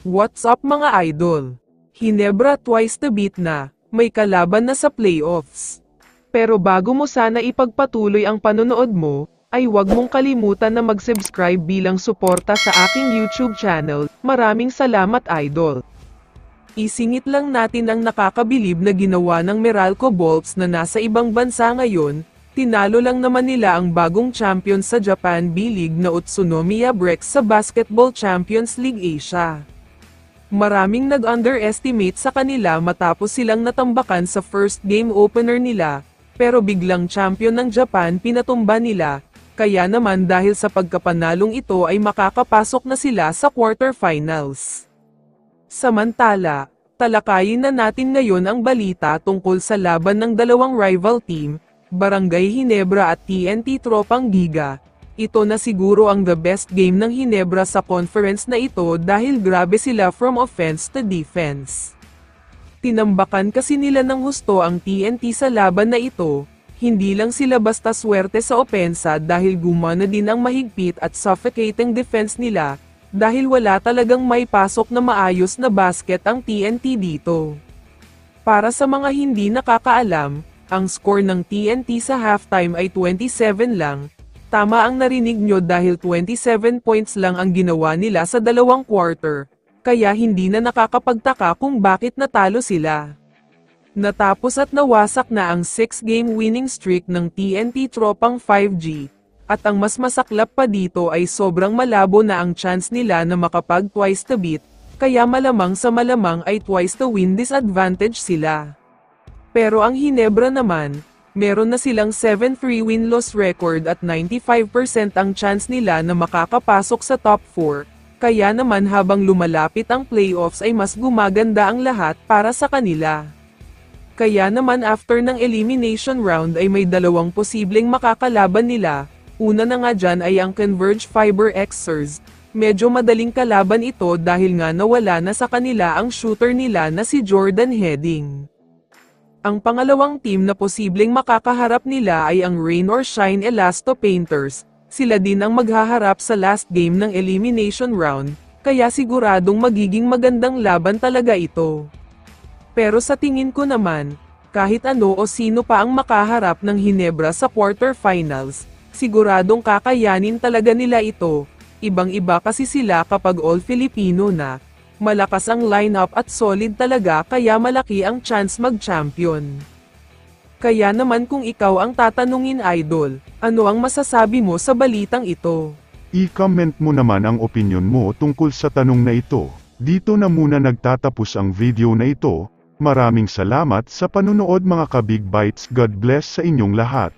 What's up mga idol? Hinebra twice the beat na, may kalaban na sa playoffs. Pero bago mo sana ipagpatuloy ang panonood mo, ay huwag mong kalimutan na mag-subscribe bilang suporta sa aking YouTube channel. Maraming salamat idol. Isingit lang natin ang nakakabilib na ginawa ng Meralco Bolts na nasa ibang bansa ngayon. Tinalo lang naman nila ang bagong champion sa Japan B-League na Utsunomiya Brex sa Basketball Champions League Asia. Maraming nag-underestimate sa kanila matapos silang natambakan sa first game opener nila, pero biglang champion ng Japan pinatumba nila, kaya naman dahil sa pagkapanalong ito ay makakapasok na sila sa quarterfinals. Samantala, talakayin na natin ngayon ang balita tungkol sa laban ng dalawang rival team, Barangay Hinebra at TNT Tropang Giga. Ito na siguro ang the best game ng Hinebra sa conference na ito dahil grabe sila from offense to defense. Tinambakan kasi nila ng husto ang TNT sa laban na ito, hindi lang sila basta swerte sa opensa dahil gumana din ang mahigpit at suffocating defense nila, dahil wala talagang may pasok na maayos na basket ang TNT dito. Para sa mga hindi nakakaalam, ang score ng TNT sa halftime ay 27 lang. Tama ang narinig nyo dahil 27 points lang ang ginawa nila sa dalawang quarter, kaya hindi na nakakapagtaka kung bakit natalo sila. Natapos at nawasak na ang 6-game winning streak ng TNT Tropang 5G, at ang mas masaklap pa dito ay sobrang malabo na ang chance nila na makapag twice the beat, kaya malamang sa malamang ay twice the win disadvantage sila. Pero ang Hinebra naman, meron na silang 7-3 win-loss record at 95% ang chance nila na makakapasok sa top 4, kaya naman habang lumalapit ang playoffs ay mas gumaganda ang lahat para sa kanila. Kaya naman after ng elimination round ay may dalawang posibleng makakalaban nila, una na nga dyan ay ang Converge Fiber Xers. Medyo madaling kalaban ito dahil nga nawala na sa kanila ang shooter nila na si Jordan Heading. Ang pangalawang team na posibleng makakaharap nila ay ang Rain or Shine Elasto Painters. Sila din ang maghaharap sa last game ng elimination round, kaya siguradong magiging magandang laban talaga ito. Pero sa tingin ko naman, kahit ano o sino pa ang makaharap ng Hinebra sa quarterfinals, siguradong kakayanin talaga nila ito. Ibang-iba kasi sila kapag all Filipino na. Malakas ang lineup at solid talaga kaya malaki ang chance mag-champion. Kaya naman kung ikaw ang tatanungin idol, ano ang masasabi mo sa balitang ito? I-comment mo naman ang opinion mo tungkol sa tanong na ito. Dito na muna nagtatapos ang video na ito. Maraming salamat sa panunood mga ka-Big Bites. God bless sa inyong lahat.